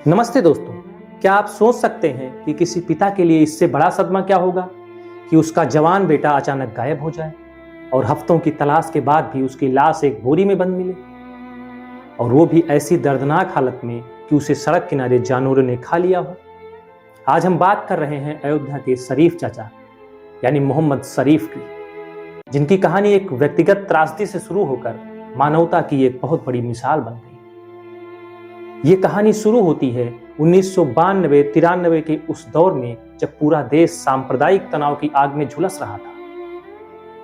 नमस्ते दोस्तों, क्या आप सोच सकते हैं कि किसी पिता के लिए इससे बड़ा सदमा क्या होगा कि उसका जवान बेटा अचानक गायब हो जाए और हफ्तों की तलाश के बाद भी उसकी लाश एक बोरी में बंद मिले, और वो भी ऐसी दर्दनाक हालत में कि उसे सड़क किनारे जानवरों ने खा लिया हो। आज हम बात कर रहे हैं अयोध्या के शरीफ चाचा यानी मोहम्मद शरीफ की, जिनकी कहानी एक व्यक्तिगत त्रासदी से शुरू होकर मानवता की एक बहुत बड़ी मिसाल बन गई। ये कहानी शुरू होती है 1992-93 के उस दौर में जब पूरा देश सांप्रदायिक तनाव की आग में झुलस रहा था।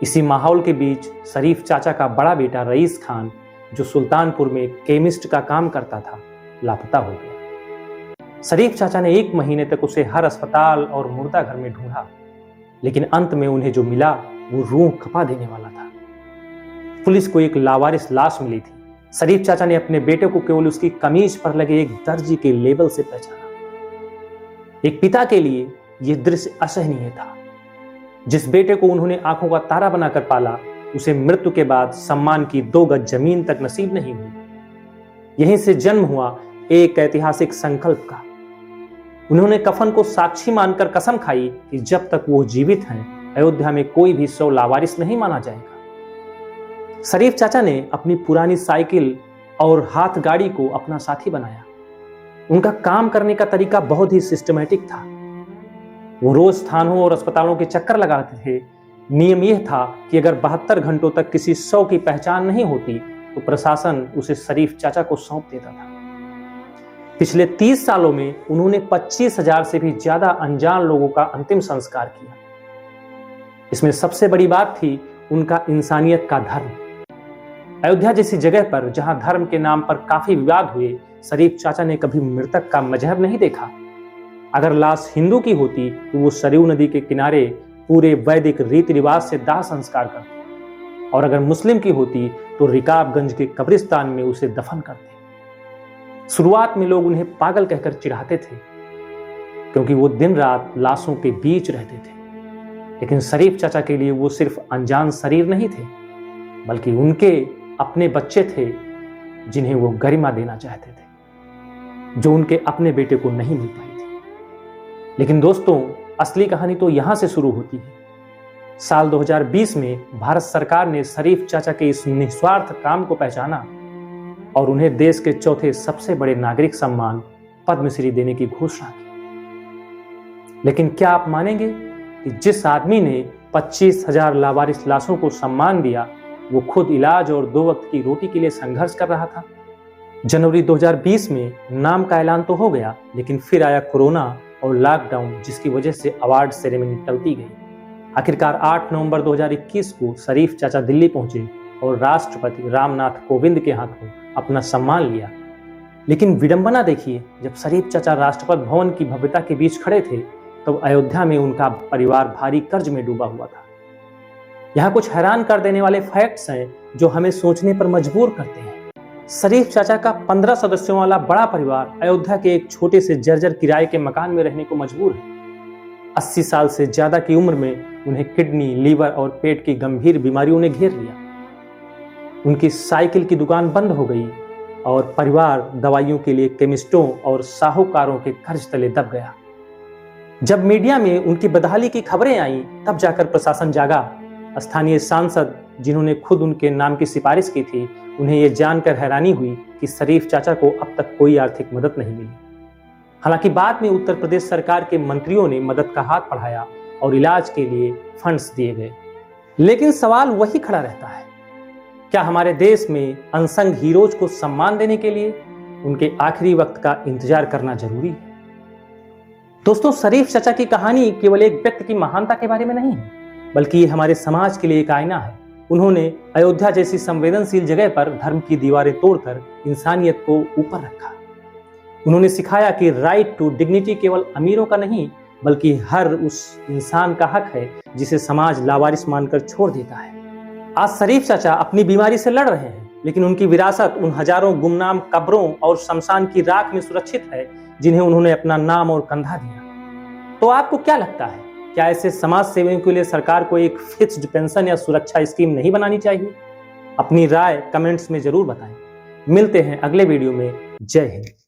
इसी माहौल के बीच शरीफ चाचा का बड़ा बेटा रईस खान, जो सुल्तानपुर में केमिस्ट का काम करता था, लापता हो गया। शरीफ चाचा ने 1 महीने तक उसे हर अस्पताल और मुर्दा घर में ढूंढा, लेकिन अंत में उन्हें जो मिला वो रूह खपा देने वाला था। पुलिस को एक लावारिस लाश मिली थी। शरीफ चाचा ने अपने बेटे को केवल उसकी कमीज पर लगे एक दर्जी के लेबल से पहचाना। एक पिता के लिए यह दृश्य असहनीय था। जिस बेटे को उन्होंने आंखों का तारा बनाकर पाला, उसे मृत्यु के बाद सम्मान की 2 गज जमीन तक नसीब नहीं हुई। यहीं से जन्म हुआ एक ऐतिहासिक संकल्प का। उन्होंने कफन को साक्षी मानकर कसम खाई कि जब तक वो जीवित हैं, अयोध्या में कोई भी शव लावारिस नहीं माना जाएगा। शरीफ चाचा ने अपनी पुरानी साइकिल और हाथ गाड़ी को अपना साथी बनाया। उनका काम करने का तरीका बहुत ही सिस्टमैटिक था। वो रोज थानों और अस्पतालों के चक्कर लगाते थे। नियम यह था कि अगर 72 घंटों तक किसी शव की पहचान नहीं होती तो प्रशासन उसे शरीफ चाचा को सौंप देता था। पिछले 30 सालों में उन्होंने 25,000 से भी ज्यादा अनजान लोगों का अंतिम संस्कार किया। इसमें सबसे बड़ी बात थी उनका इंसानियत का धर्म। अयोध्या जैसी जगह पर जहां धर्म के नाम पर काफी विवाद हुए, शरीफ चाचा ने कभी मृतक का मजहब नहीं देखा। अगर लाश हिंदू की होती तो वो सरयू नदी के किनारे पूरे वैदिक रीति रिवाज से दाह संस्कार करते, और अगर मुस्लिम की होती तो रिकाबगंज के कब्रिस्तान में उसे दफन करते। शुरुआत में लोग उन्हें पागल कहकर चिढ़ाते थे, क्योंकि वो दिन रात लाशों के बीच रहते थे। लेकिन शरीफ चाचा के लिए वो सिर्फ अनजान शरीर नहीं थे, बल्कि उनके अपने बच्चे थे जिन्हें वो गरिमा देना चाहते थे, जो उनके अपने बेटे को नहीं मिल पाई थी। लेकिन दोस्तों, असली कहानी तो यहां से शुरू होती है। साल 2020 में भारत सरकार ने शरीफ चाचा के इस निस्वार्थ काम को पहचाना और उन्हें देश के चौथे सबसे बड़े नागरिक सम्मान पद्मश्री देने की घोषणा की। लेकिन क्या आप मानेंगे कि जिस आदमी ने 25,000 लावारिस लाशों को सम्मान दिया, वो खुद इलाज और 2 वक्त की रोटी के लिए संघर्ष कर रहा था। जनवरी 2020 में नाम का ऐलान तो हो गया, लेकिन फिर आया कोरोना और लॉकडाउन, जिसकी वजह से अवार्ड सेरेमनी टलती गई। आखिरकार 8 नवंबर 2021 को शरीफ चाचा दिल्ली पहुंचे और राष्ट्रपति रामनाथ कोविंद के हाथों अपना सम्मान लिया। लेकिन विडंबना देखिए, जब शरीफ चाचा राष्ट्रपति भवन की भव्यता के बीच खड़े थे, तब अयोध्या में उनका परिवार भारी कर्ज में डूबा हुआ था। यहाँ कुछ हैरान कर देने वाले फैक्ट्स हैं जो हमें सोचने पर मजबूर करते हैं। शरीफ चाचा का 15 सदस्यों वाला बड़ा परिवार अयोध्या के एक छोटे से जर्जर किराए के मकान में रहने को मजबूर है। 80 साल से ज्यादा की उम्र में उन्हें किडनी, लीवर और पेट की गंभीर बीमारियों ने घेर लिया। उनकी साइकिल की दुकान बंद हो गई और परिवार दवाइयों के लिए केमिस्टों और साहूकारों के कर्ज तले दब गया। जब मीडिया में उनकी बदहाली की खबरें आईं, तब जाकर प्रशासन जागा। स्थानीय सांसद, जिन्होंने खुद उनके नाम की सिफारिश की थी, उन्हें यह जानकर हैरानी हुई कि शरीफ चाचा को अब तक कोई आर्थिक मदद नहीं मिली। हालांकि बाद में उत्तर प्रदेश सरकार के मंत्रियों ने मदद का हाथ बढ़ाया और इलाज के लिए फंड्स दिए गए। लेकिन सवाल वही खड़ा रहता है, क्या हमारे देश में अनसंग हीरोज को सम्मान देने के लिए उनके आखिरी वक्त का इंतजार करना जरूरी है? दोस्तों, शरीफ चाचा की कहानी केवल एक व्यक्ति की महानता के बारे में नहीं है, बल्कि ये हमारे समाज के लिए एक आईना है। उन्होंने अयोध्या जैसी संवेदनशील जगह पर धर्म की दीवारें तोड़कर इंसानियत को ऊपर रखा। उन्होंने सिखाया कि राइट टू डिग्निटी केवल अमीरों का नहीं, बल्कि हर उस इंसान का हक है जिसे समाज लावारिस मानकर छोड़ देता है। आज शरीफ चाचा अपनी बीमारी से लड़ रहे हैं, लेकिन उनकी विरासत उन हजारों गुमनाम कब्रों और शमशान की राख में सुरक्षित है, जिन्हें उन्होंने अपना नाम और कंधा दिया। तो आपको क्या लगता है, क्या ऐसे समाज सेवियों के लिए सरकार को एक फिक्स्ड पेंशन या सुरक्षा स्कीम नहीं बनानी चाहिए? अपनी राय कमेंट्स में जरूर बताएं। मिलते हैं अगले वीडियो में। जय हिंद।